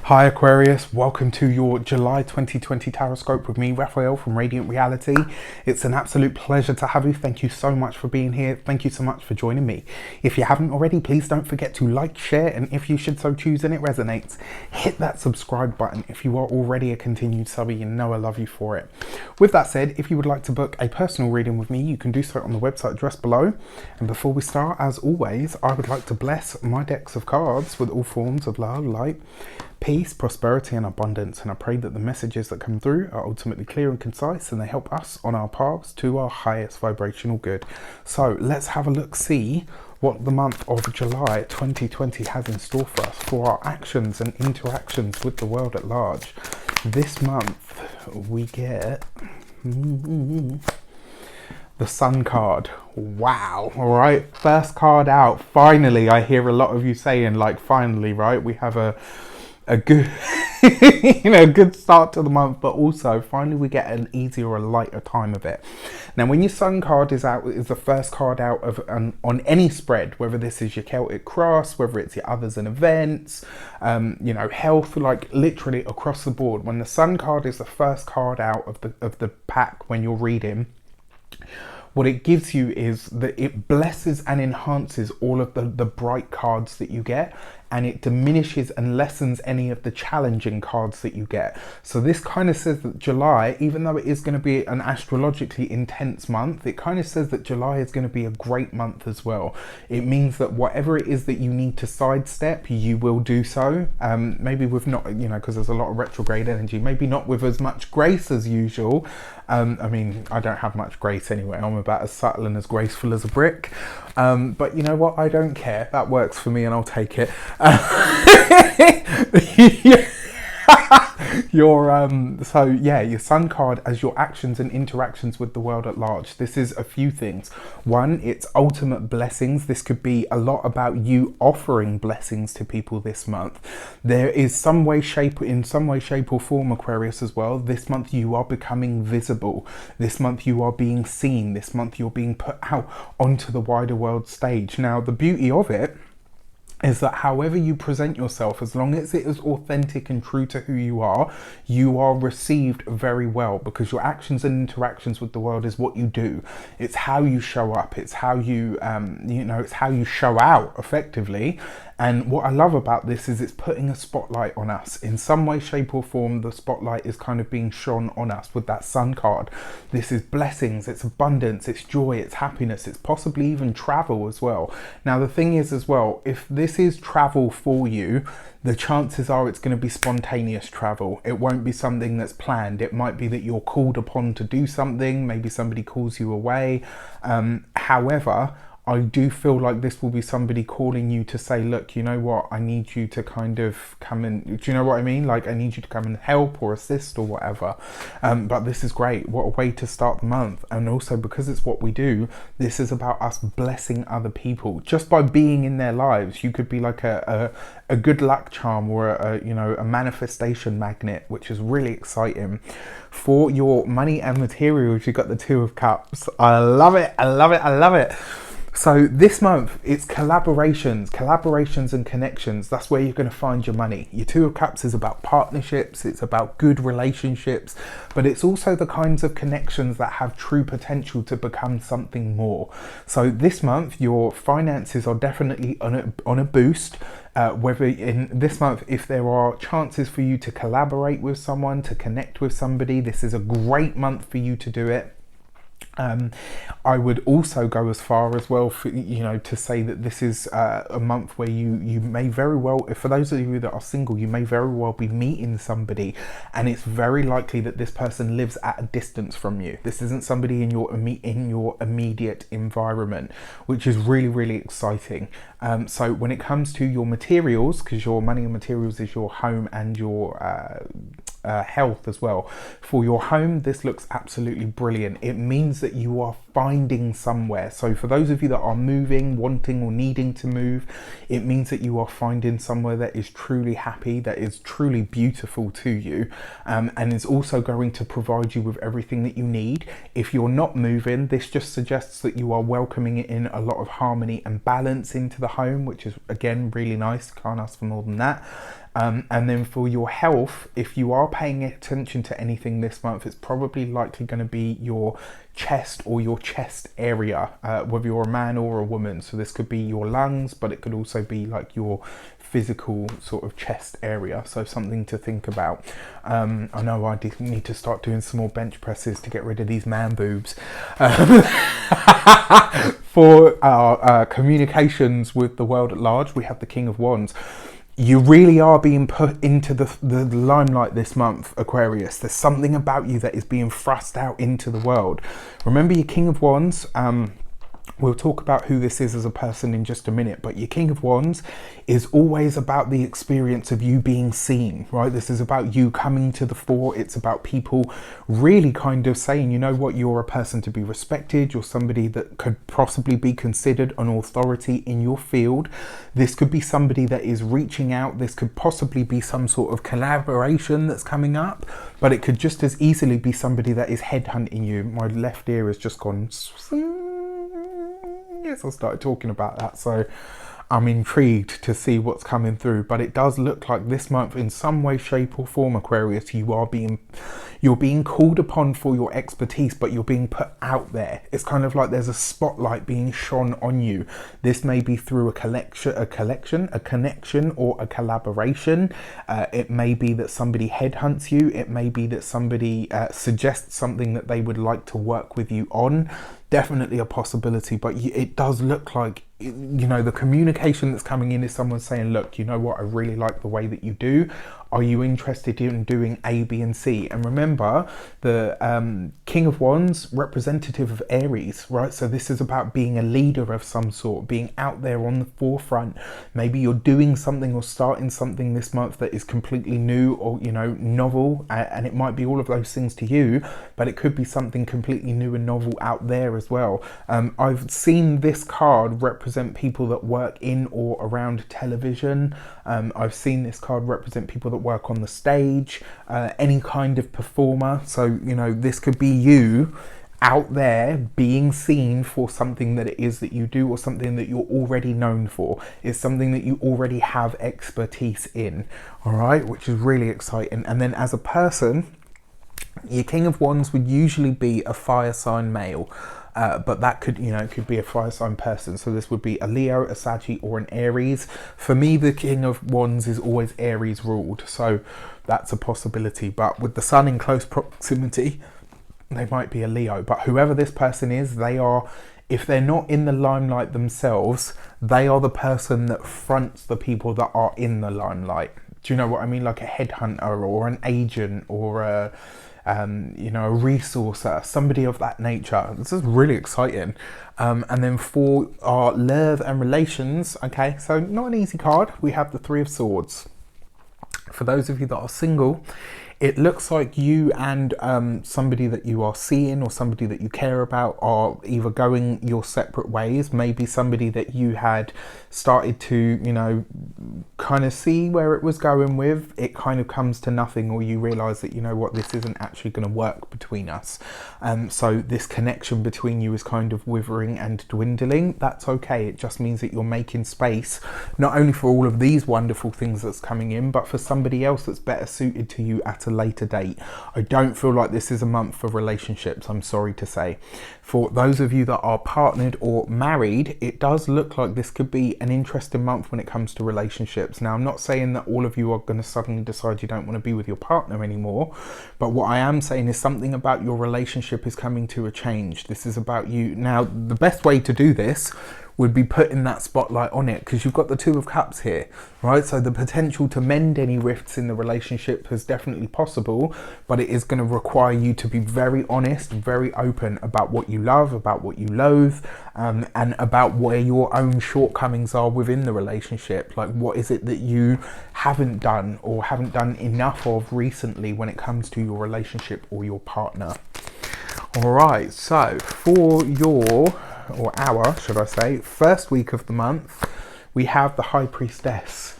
Hi Aquarius, welcome to your July 2020 Taroscope with me, Raphael from Reydiant Reality. It's an absolute pleasure to have you. Thank you so much for being here. Thank you so much for joining me. If you haven't already, please don't forget to like, share, and if you should so choose and it resonates, hit that subscribe button. If you are already a continued subby, you know I love you for it. With that said, if you would like to book a personal reading with me, you can do so on the website addressed below. And before we start, as always, I would like to bless my decks of cards with all forms of love, light, peace, prosperity and abundance, and I pray that the messages that come through are ultimately clear and concise and they help us on our paths to our highest vibrational good. So let's have a look, see what the month of July 2020 has in store for us, for our actions and interactions with the world at large. This month we get the Sun card. Wow. All right, first card out. Finally, I hear a lot of you saying, like, finally, right? We have a good good start to the month, but also finally we get an easier or lighter time of it. Now when your Sun card is out, is the first card out of on any spread, whether this is your Celtic Cross, whether it's your others and events, health, like literally across the board. When the Sun card is the first card out of the pack when you're reading, what it gives you is that it blesses and enhances all of the bright cards that you get, and it diminishes and lessens any of the challenging cards that you get. So this kind of says that July, even though it is going to be an astrologically intense month, it kind of says that July is going to be a great month as well. It means that whatever it is that you need to sidestep, you will do so. Maybe with not, because there's a lot of retrograde energy, maybe not with as much grace as usual. I mean, I don't have much grace anyway. I'm about as subtle and as graceful as a brick. But you know what? I don't care. That works for me and I'll take it. Your Sun card as your actions and interactions with the world at large. This is a few things. One, it's ultimate blessings. This could be a lot about you offering blessings to people this month. There is in some way, shape or form, Aquarius, as well. This month you are becoming visible. This month you are being seen. This month you're being put out onto the wider world stage. Now, the beauty of it is that however you present yourself, as long as it is authentic and true to who you are received very well, because your actions and interactions with the world is what you do. It's how you show up. It's how you, it's how you show out effectively. And what I love about this is it's putting a spotlight on us. In some way, shape or form, the spotlight is kind of being shone on us with that Sun card. This is blessings, it's abundance, it's joy, it's happiness, it's possibly even travel as well. Now, the thing is as well, if this is travel for you, the chances are it's going to be spontaneous travel. It won't be something that's planned. It might be that you're called upon to do something. Maybe somebody calls you away. However, I do feel like this will be somebody calling you to say, look, you know what, I need you to kind of come and, do you know what I mean? Like, I need you to come and help or assist or whatever. But this is great. What a way to start the month. And also, because it's what we do, this is about us blessing other people. Just by being in their lives, you could be like a good luck charm or a manifestation magnet, which is really exciting. For your money and materials, you've got the Two of Cups. I love it. I love it. I love it. So this month, it's collaborations and connections. That's where you're going to find your money. Your Two of Cups is about partnerships. It's about good relationships, but it's also the kinds of connections that have true potential to become something more. So this month, your finances are definitely on a boost. Whether in this month, if there are chances for you to collaborate with someone, to connect with somebody, this is a great month for you to do it. I would also go as far as well for, to say that this is a month where you may very well, for those of you that are single, you may very well be meeting somebody, and it's very likely that this person lives at a distance from you. This isn't somebody in your immediate environment, which is really, really exciting. So when it comes to your materials, because your money and materials is your home and your health as well. For your home, this looks absolutely brilliant. It means that you are finding somewhere. So for those of you that are moving, wanting or needing to move, it means that you are finding somewhere that is truly happy, that is truly beautiful to you, and is also going to provide you with everything that you need. If you're not moving, this just suggests that you are welcoming in a lot of harmony and balance into the home, which is again really nice. Can't ask for more than that. And then for your health, if you are paying attention to anything this month, it's probably likely going to be your chest or your chest area, whether you're a man or a woman. So this could be your lungs, but it could also be like your physical sort of chest area. So something to think about. I know I need to start doing some more bench presses to get rid of these man boobs. For our communications with the world at large, we have the King of Wands. You really are being put into the limelight this month, Aquarius. There's something about you that is being thrust out into the world. Remember your King of Wands. We'll talk about who this is as a person in just a minute, but your King of Wands is always about the experience of you being seen, right? This is about you coming to the fore. It's about people really kind of saying, you know what, you're a person to be respected. You're somebody that could possibly be considered an authority in your field. This could be somebody that is reaching out. This could possibly be some sort of collaboration that's coming up, but it could just as easily be somebody that is headhunting you. My left ear has just gone... Yes, I started talking about that, so I'm intrigued to see what's coming through. But it does look like this month, in some way, shape or form, Aquarius, you're being called upon for your expertise, but you're being put out there. It's kind of like there's a spotlight being shone on you. This may be through a connection, or a collaboration. It may be that somebody headhunts you. It may be that somebody suggests something that they would like to work with you on. Definitely a possibility, but it does look like, you know, the communication that's coming in is someone saying, look, you know what, I really like the way that you do. Are you interested in doing A, B, and C? And remember, the King of Wands, representative of Aries, right? So this is about being a leader of some sort, being out there on the forefront. Maybe you're doing something or starting something this month that is completely new or, you know, novel, and it might be all of those things to you, but it could be something completely new and novel out there as well. I've seen this card represent people that work in or around television. I've seen this card represent people that work on the stage, any kind of performer. So, you know, this could be you out there being seen for something that it is that you do, or something that you're already known for. It's something that you already have expertise in, all right, which is really exciting. And then as a person, your King of Wands would usually be a fire sign male. But that could, you know, could be a fire sign person. So this would be a Leo, a Saggy, or an Aries. For me, the King of Wands is always Aries ruled. So that's a possibility. But with the Sun in close proximity, they might be a Leo. But whoever this person is, they are, if they're not in the limelight themselves, they are the person that fronts the people that are in the limelight. Do you know what I mean? Like a headhunter or an agent or a... you know, a resourcer, somebody of that nature. This is really exciting. And then for our love and relations, okay, so not an easy card. We have the Three of Swords. For those of you that are single, it looks like you and somebody that you are seeing or somebody that you care about are either going your separate ways. Maybe somebody that you had started to, you know, kind of see where it was going with, it kind of comes to nothing, or you realize that, you know what, this isn't actually going to work between us. So this connection between you is kind of withering and dwindling. That's okay. It just means that you're making space, not only for all of these wonderful things that's coming in, but for somebody else that's better suited to you at a later date. I don't feel like this is a month for relationships, I'm sorry to say. For those of you that are partnered or married, it does look like this could be an interesting month when it comes to relationships. Now, I'm not saying that all of you are going to suddenly decide you don't want to be with your partner anymore, but what I am saying is something about your relationship is coming to a change. This is about you. Now, the best way to do this would be putting that spotlight on it, because you've got the Two of Cups here, right? So the potential to mend any rifts in the relationship is definitely possible, but it is going to require you to be very honest, very open about what you love, about what you loathe, and about where your own shortcomings are within the relationship. Like, what is it that you haven't done or haven't done enough of recently when it comes to your relationship or your partner? All right, so for your, or our, should I say, first week of the month, we have the High Priestess.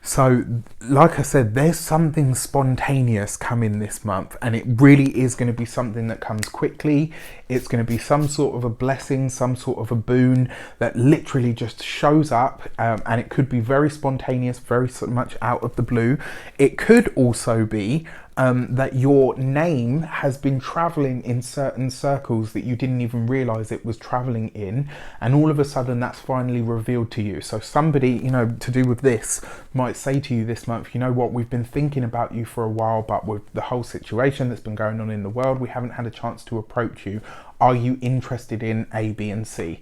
So, like I said, there's something spontaneous coming this month, and it really is going to be something that comes quickly. It's going to be some sort of a blessing, some sort of a boon that literally just shows up, and it could be very spontaneous, very much out of the blue. It could also be that your name has been traveling in certain circles that you didn't even realize it was traveling in, and all of a sudden that's finally revealed to you. So somebody, you know, to do with this might say to you this month, you know what, we've been thinking about you for a while, but with the whole situation that's been going on in the world, we haven't had a chance to approach you. Are you interested in A, B, and C?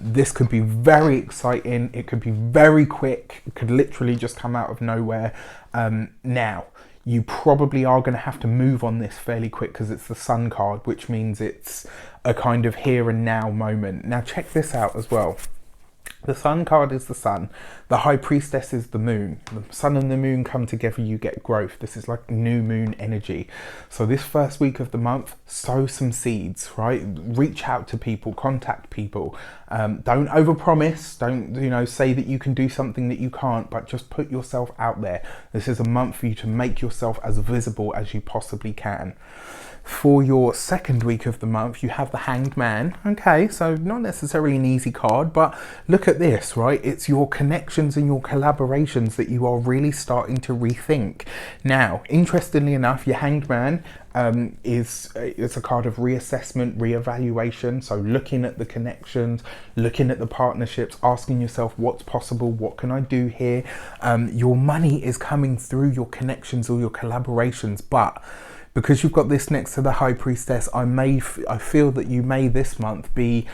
This could be very exciting. It could be very quick. It could literally just come out of nowhere. Now, you probably are going to have to move on this fairly quick because it's the Sun card, which means it's a kind of here and now moment. Now, check this out as well. The Sun card is the Sun. The High Priestess is the Moon. The Sun and the Moon come together, you get growth. This is like new moon energy. So this first week of the month, sow some seeds, right? Reach out to people, contact people. Don't overpromise. Don't, you know, say that you can do something that you can't, but just put yourself out there. This is a month for you to make yourself as visible as you possibly can. For your second week of the month, you have the Hanged Man. Okay, so not necessarily an easy card, but look at this, right? It's your connections and your collaborations that you are really starting to rethink. Now, interestingly enough, your Hanged Man is a card of reassessment, reevaluation. So looking at the connections, looking at the partnerships, asking yourself what's possible, what can I do here? Your money is coming through your connections or your collaborations, but because you've got this next to the High Priestess, I feel that you may this month be,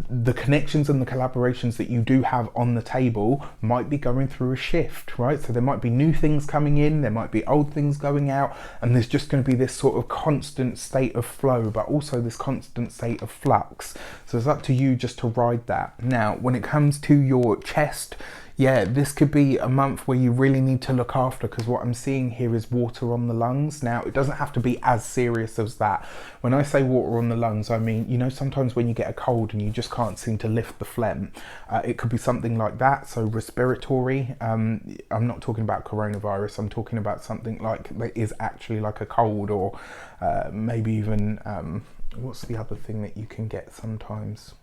the connections and the collaborations that you do have on the table might be going through a shift, right? So there might be new things coming in, there might be old things going out, and there's just going to be this sort of constant state of flow, but also this constant state of flux. So it's up to you just to ride that. Now, when it comes to your chest, yeah, this could be a month where you really need to look after, because what I'm seeing here is water on the lungs. Now, it doesn't have to be as serious as that. When I say water on the lungs, I mean, you know, sometimes when you get a cold and you just can't seem to lift the phlegm, it could be something like that. So respiratory, I'm not talking about coronavirus, I'm talking about something like that is actually like a cold, or maybe even, what's the other thing that you can get sometimes?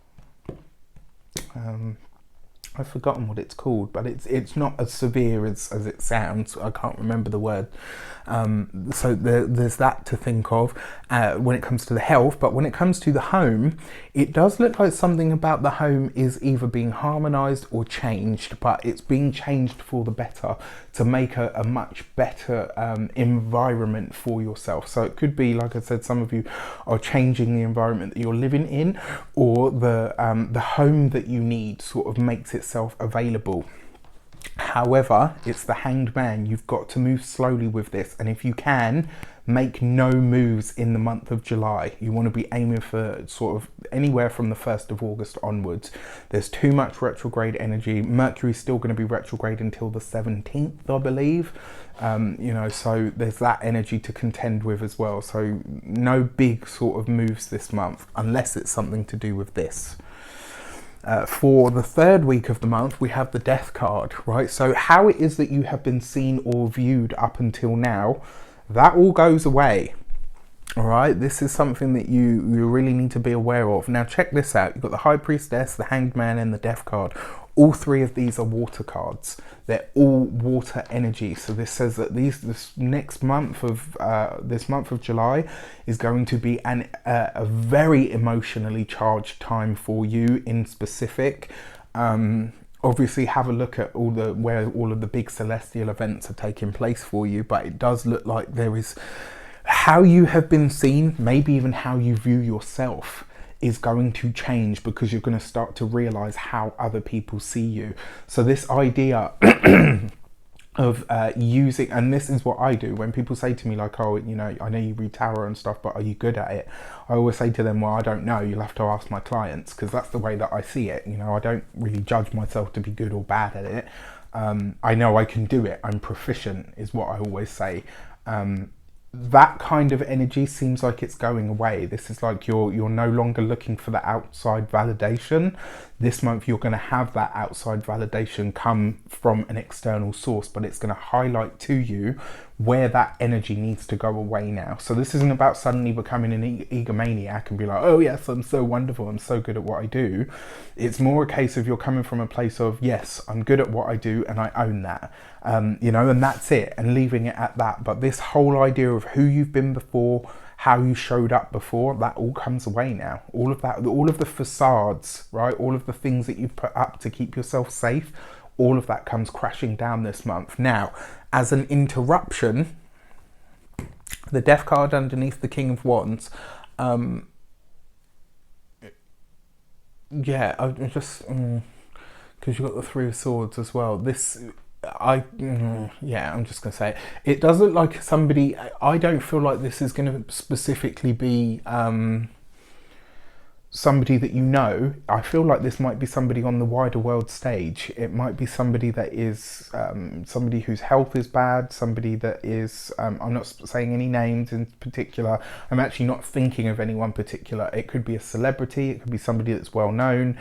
I've forgotten what it's called, but it's not as severe as it sounds. I can't remember the word. So there's that to think of when it comes to the health. But when it comes to the home, it does look like something about the home is either being harmonized or changed, but it's being changed for the better to make a much better environment for yourself. So it could be, like I said, some of you are changing the environment that you're living in, or the home that you need sort of makes itself available. However, it's the Hanged Man. You've got to move slowly with this, and if you can, make no moves in the month of July. You want to be aiming for sort of anywhere from the 1st of August onwards. There's too much retrograde energy. Mercury's still going to be retrograde until the 17th, I believe. You know, so there's that energy to contend with as well. So no big sort of moves this month, unless it's something to do with this. For the third week of the month, we have the Death card, right? So how it is that you have been seen or viewed up until now, that all goes away. All right, this is something that you really need to be aware of. Now, check this out. You've got the High Priestess, the Hanged Man, and the Death card. All three of these are water cards. They're all water energy. So this says that this month of July is going to be a very emotionally charged time for you in specific. Obviously, have a look at where all of the big celestial events are taking place for you, but it does look like there is how you have been seen, maybe even how you view yourself, is going to change, because you're going to start to realize how other people see you. So this idea of using, and this is what I do when people say to me like, oh, you know, I know you read tarot and stuff, but are you good at it? I always say to them, well, I don't know, you'll have to ask my clients, because that's the way that I see it. You know, I don't really judge myself to be good or bad at it. I know I can do it. I'm proficient is what I always say. that kind of energy seems like it's going away. This is like you're no longer looking for the outside validation. This month you're going to have that outside validation come from an external source, but it's going to highlight to you where that energy needs to go away now. So this isn't about suddenly becoming an egomaniac and be like, oh yes, I'm so wonderful, I'm so good at what I do. It's more a case of you're coming from a place of, yes, I'm good at what I do and I own that. You know, and that's it, and leaving it at that. But this whole idea of who you've been before, how you showed up before, that all comes away now. All of that, all of the facades, right? All of the things that you've put up to keep yourself safe, all of that comes crashing down this month. Now, as an interruption, the Death card underneath the King of Wands, yeah, I just, because you've got the Three of Swords as well. Yeah, I'm just going to say it does look like somebody, I don't feel like this is going to specifically be somebody that you know. I feel like this might be somebody on the wider world stage. It might be somebody that is somebody whose health is bad, somebody that is, I'm not saying any names in particular, I'm actually not thinking of anyone particular. It could be a celebrity, it could be somebody that's well known,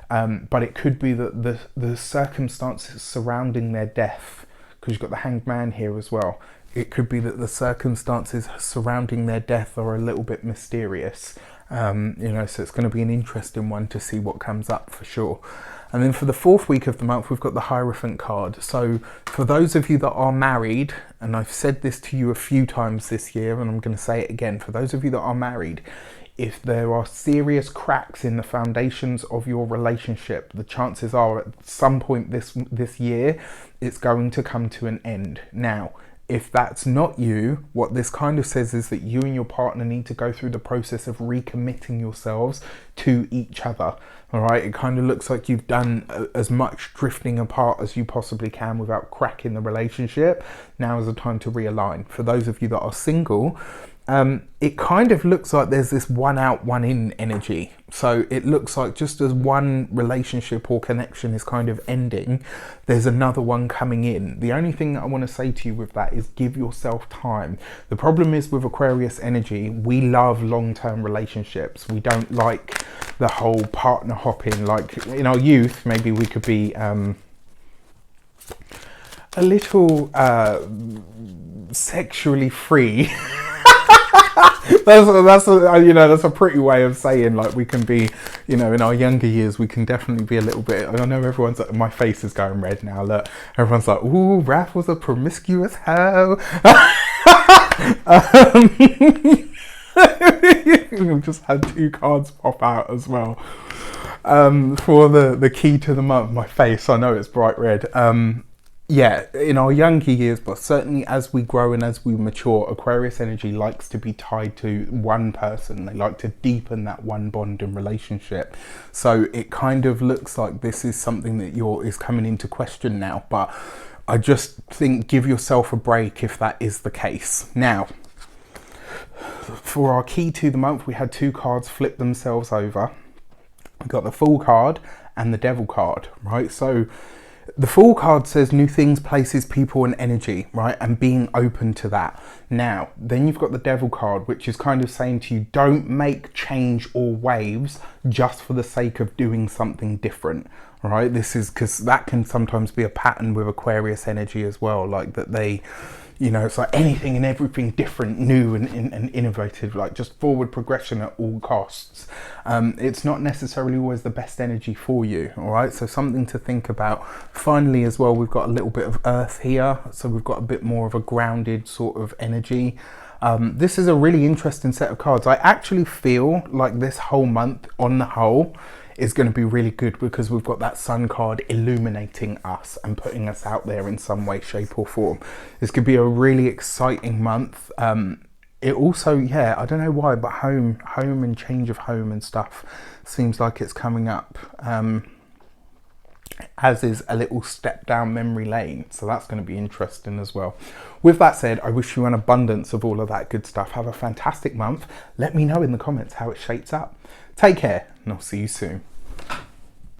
but it could be that the circumstances surrounding their death, because you've got the Hanged Man here as well, it could be that the circumstances surrounding their death are a little bit mysterious. You know, so it's going to be an interesting one to see what comes up for sure. And then for the fourth week of the month, we've got the Hierophant card. So for those of you that are married, and I've said this to you a few times this year, and I'm going to say it again, for those of you that are married, if there are serious cracks in the foundations of your relationship, the chances are at some point this year, it's going to come to an end. Now, if that's not you, what this kind of says is that you and your partner need to go through the process of recommitting yourselves to each other. All right, it kind of looks like you've done as much drifting apart as you possibly can without cracking the relationship. Now is the time to realign. For those of you that are single, it kind of looks like there's this one out, one in energy. So it looks like just as one relationship or connection is kind of ending, there's another one coming in. The only thing that I want to say to you with that is give yourself time. The problem is with Aquarius energy, we love long-term relationships. We don't like the whole partner hopping. Like in our youth, maybe we could be a little sexually free. that's a pretty way of saying, like, we can be, you know, in our younger years we can definitely be a little bit, I know everyone's, my face is going red now, look, everyone's like, ooh, Raph was a promiscuous hoe. We've just had two cards pop out as well for the key to the month. My face, I know it's bright red. Yeah, in our younger years, but certainly as we grow and as we mature, Aquarius energy likes to be tied to one person. They like to deepen that one bond and relationship. So it kind of looks like this is something that is coming into question now. But I just think give yourself a break if that is the case. Now, for our key to the month, we had two cards flip themselves over. We got the Fool card and the Devil card, right? So the Fool card says new things, places, people and energy, right? And being open to that. Now, then you've got the Devil card, which is kind of saying to you, don't make change or waves just for the sake of doing something different, right? This is because that can sometimes be a pattern with Aquarius energy as well. Like that they, you know, it's like anything and everything different, new and innovative, like just forward progression at all costs. It's not necessarily always the best energy for you, all right? So something to think about. Finally as well, we've got a little bit of earth here. So we've got a bit more of a grounded sort of energy. This is a really interesting set of cards. I actually feel like this whole month on the whole is going to be really good because we've got that Sun card illuminating us and putting us out there in some way, shape or form. This could be a really exciting month. It also, yeah, I don't know why, but home and change of home and stuff seems like it's coming up. As is a little step down memory lane. So that's going to be interesting as well. With that said, I wish you an abundance of all of that good stuff. Have a fantastic month. Let me know in the comments how it shapes up. Take care and I'll see you soon.